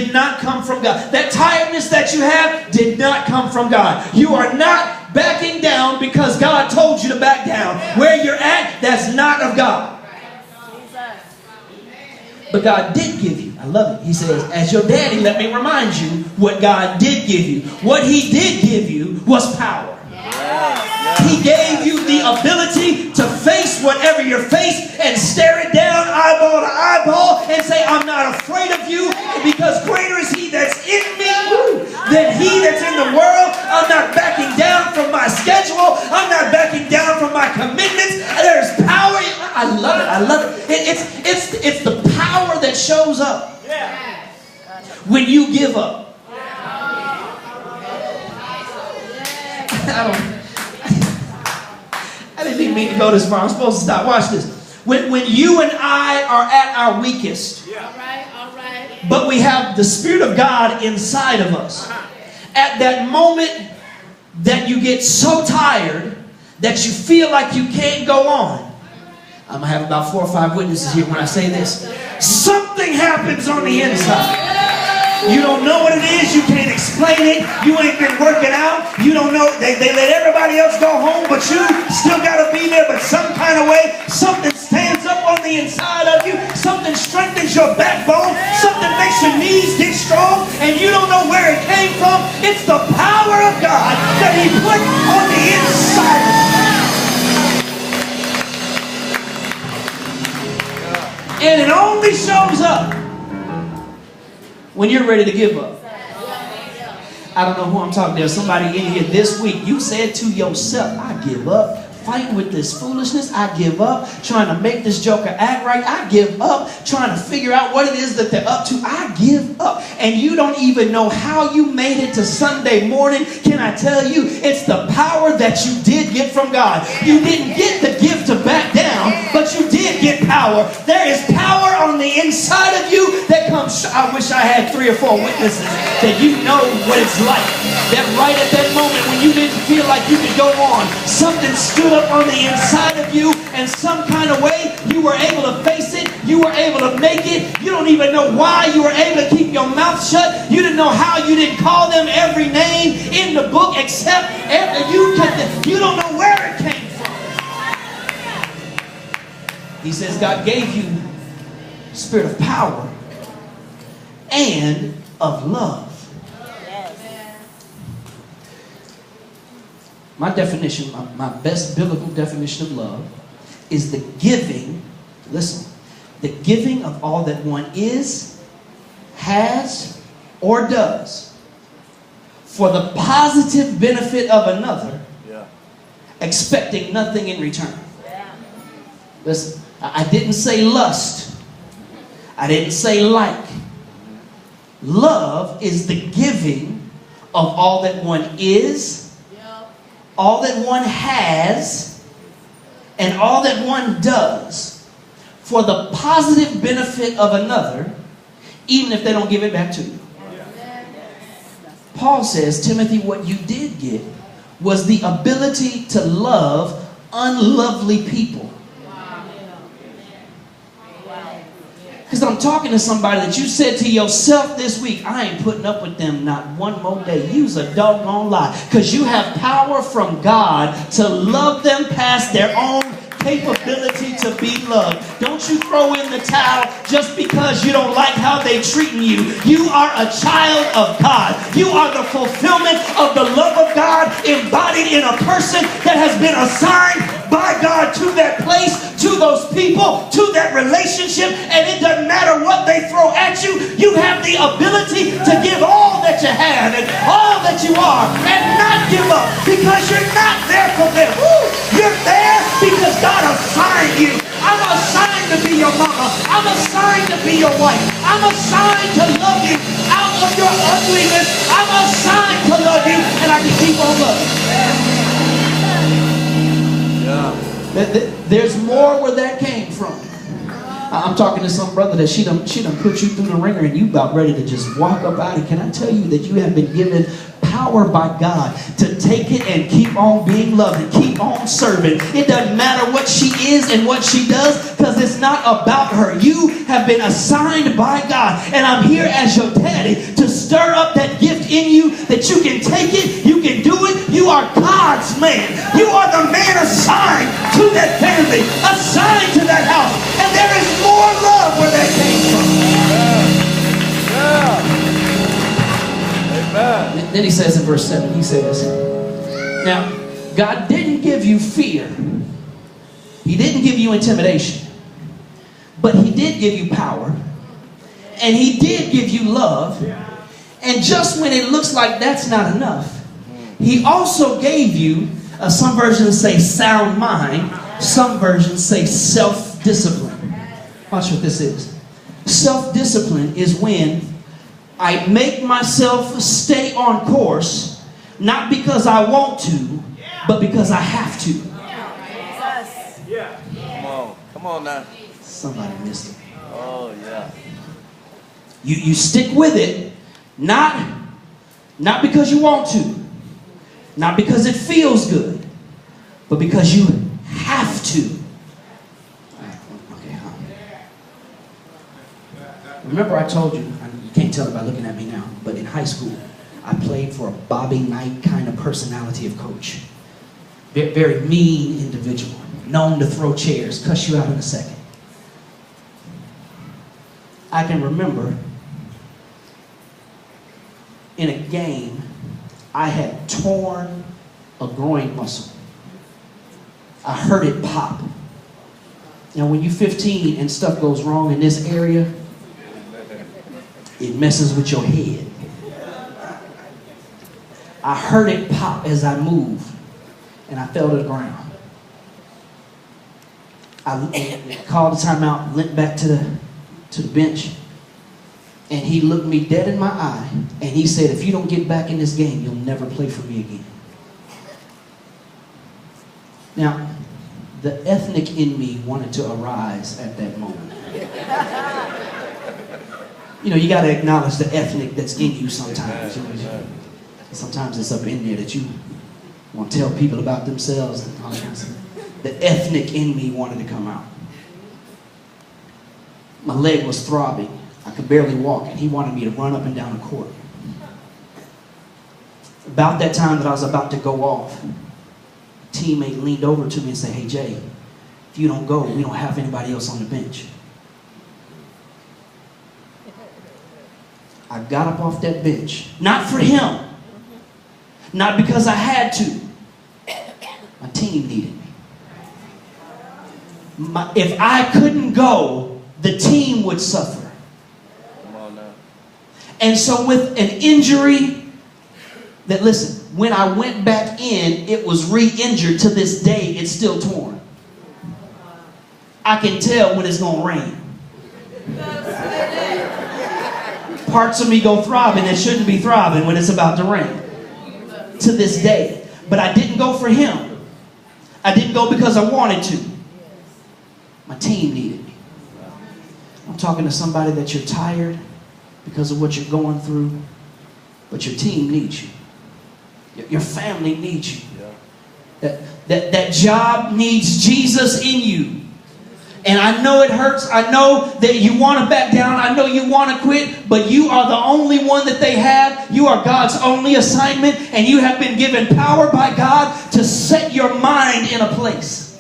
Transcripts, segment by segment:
did not come from God. That tiredness that you have did not come from God. You are not backing down because God told you to back down. Where you're at, that's not of God. But God did give you. I love it. He says, as your daddy, let me remind you what God did give you. What he did give you was power. He gave you the ability to face whatever you're faced and stare it down eyeball to eyeball and say, I'm not afraid of you because greater is he that's in me than he that's in the world. I'm not backing down from my schedule. I'm not backing down from my commitments. There's power. I love it. I love it. It's the power that shows up when you give up. I didn't even mean to go this far. I'm supposed to stop. Watch this. When you and I are at our weakest, but we have the Spirit of God inside of us, at that moment that you get so tired that you feel like you can't go on. I'm going to have about 4 or 5 witnesses here when I say this. Something happens on the inside. You don't know what it is. You can't explain it. You ain't been working out. You don't know. They let everybody else go home, but you still got to be there. But some kind of way, something stands up on the inside of you. Something strengthens your backbone. Something makes your knees get strong. And you don't know where it came from. It's the power of God that he put on the inside of you. And it only shows up when you're ready to give up. I don't know who I'm talking to. There's somebody in here this week. You said to yourself, I give up. Fighting with this foolishness, I give up. Trying to make this joker act right, I give up. Trying to figure out what it is that they're up to, I give up. And you don't even know how you made it to Sunday morning. Can I tell you, it's the power that you did get from God. You didn't get the gift to back down, but you did get power. There is power on the inside of you that comes. I wish I had 3 or 4 witnesses that you know what it's like. That right at that moment when you didn't feel like you could go on, something stood up on the inside of you, and some kind of way you were able to face it. You were able to make it. You don't even know why you were able to keep your mouth shut. You didn't know how you didn't call them every name in the book except you don't know where it came from. He says God gave you spirit of power and of love. My definition, my best biblical definition of love is the giving, listen, the giving of all that one is, has, or does for the positive benefit of another, expecting nothing in return. Listen, I didn't say lust. I didn't say like. Love is the giving of all that one is, all that one has, and all that one does for the positive benefit of another, even if they don't give it back to you. Paul says, Timothy, what you did get was the ability to love unlovely people. Because I'm talking to somebody that you said to yourself this week, I ain't putting up with them not one more day. You's a doggone lie. Because you have power from God to love them past their own capability to be loved. Don't you throw in the towel just because you don't like how they treating you. You are a child of God. You are the fulfillment of the love of God embodied in a person that has been assigned by God to that place, to those people, to that relationship, and it doesn't matter what they throw at you. You have the ability to give all that you have and all that you are and not give up because you're not there for them. You're there because God assigned you. I'm assigned to be your mama. I'm assigned to be your wife. I'm assigned to love you out of your ugliness. I'm assigned to love you, and I can keep on loving. There's more where that came from. I'm talking to some brother that she done put you through the ringer and you about ready to just walk up out of. Can I tell you that you have been given power by God to take it and keep on being loved and keep on serving. It doesn't matter what she is and what she does, because it's not about her. You have been assigned by God, and I'm here as your daddy to stir up that gift in you, that you can take it, you can do it. You are God's man. You are the man assigned to that family, assigned to that house, and there is more love where that came from. Amen. Then he says in verse 7, he says, now, God didn't give you fear. He didn't give you intimidation. But he did give you power. And he did give you love. And just when it looks like that's not enough, he also gave you, some versions say sound mind. Some versions say self-discipline. Watch what this is. Self-discipline is when I make myself stay on course, not because I want to, but because I have to. Yeah. Come on now. Somebody missed it. Oh yeah. You stick with it, not because you want to, not because it feels good, but because you have to. Okay. Remember I told you, you can't tell it by looking at me now, but in high school, I played for a Bobby Knight kind of personality of coach. Very mean individual, known to throw chairs, cuss you out in a second. I can remember in a game, I had torn a groin muscle. I heard it pop. Now when you're 15 and stuff goes wrong in this area, it messes with your head. I heard it pop as I moved, and I fell to the ground. I called the timeout, went back to the bench, and he looked me dead in my eye, and he said, if you don't get back in this game, you'll never play for me again. Now, the ethnic in me wanted to arise at that moment. You know, you got to acknowledge the ethnic that's in you sometimes. Sometimes it's up in there that you want to tell people about themselves and all that kind of stuff. The ethnic in me wanted to come out. My leg was throbbing. I could barely walk, and he wanted me to run up and down the court. About that time that I was about to go off, a teammate leaned over to me and said, hey Jay, if you don't go, we don't have anybody else on the bench. I got up off that bench, not for him, not because I had to. My team needed me. If I couldn't go, the team would suffer. Come on now. And so with an injury that, listen, when I went back in, it was re-injured. To this day, it's still torn. I can tell when it's going to rain. Parts of me go throbbing that shouldn't be throbbing when it's about to rain. To this day. But I didn't go for him. I didn't go because I wanted to. My team needed me. I'm talking to somebody that you're tired because of what you're going through, but your team needs you. Your family needs you. That job needs Jesus in you. And I know it hurts. I know that you want to back down. I know you want to quit, but you are the only one that they have. You are God's only assignment, and you have been given power by God to set your mind in a place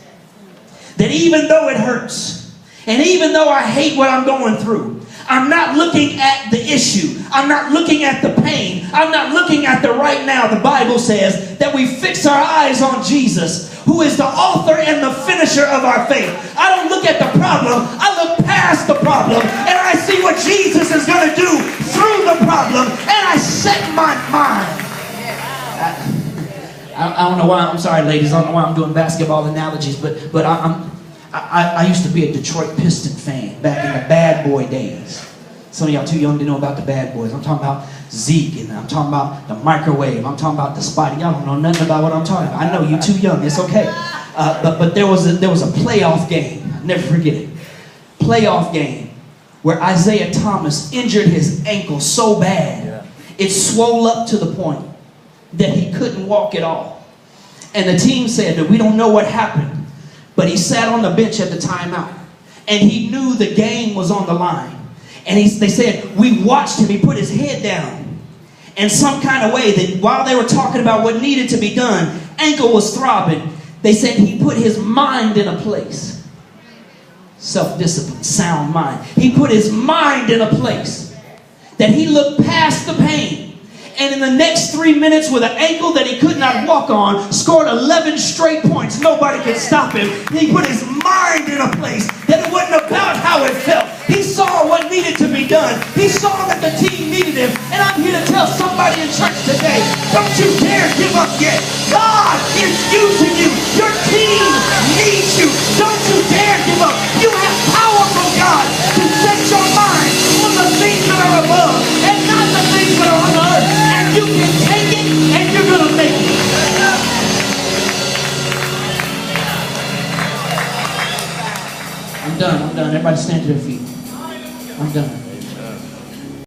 that even though it hurts, and even though I hate what I'm going through, I'm not looking at the issue. I'm not looking at the pain. I'm not looking at the right now. The Bible says that we fix our eyes on Jesus, who is the author and the finisher of our faith. I don't look at the problem. I look past the problem, and I see what Jesus is going to do through the problem, and I set my mind. I don't know why. I'm sorry, ladies. I don't know why I'm doing basketball analogies, but I used to be a Detroit Piston fan back in the bad boy days. Some of y'all too young to know about the bad boys. I'm talking about Zeke, and I'm talking about the microwave. I'm talking about the Spotty. Y'all don't know nothing about what I'm talking about. I know you're too young. It's okay. But there was a playoff game. I'll never forget it. Playoff game where Isaiah Thomas injured his ankle so bad it swole up to the point that he couldn't walk at all. And the team said that we don't know what happened, but he sat on the bench at the timeout. And he knew the game was on the line. And they said, we watched him. He put his head down. And some kind of way that while they were talking about what needed to be done, ankle was throbbing. They said he put his mind in a place. Self-discipline, sound mind. He put his mind in a place that he looked past the pain. And in the next 3 minutes, with an ankle that he could not walk on, scored 11 straight points. Nobody could stop him. He put his mind in a place that it wasn't about how it felt. He saw what needed to be done. He saw that the team needed him. And I'm here to tell somebody in church today, don't you dare give up yet. God is using you. Your team needs you. Don't you dare give up. You have power from God to set your mind on the things that are above and not the things that are on the earth. And you can take it and you're going to make it. I'm done. Everybody stand to their feet. I'm done.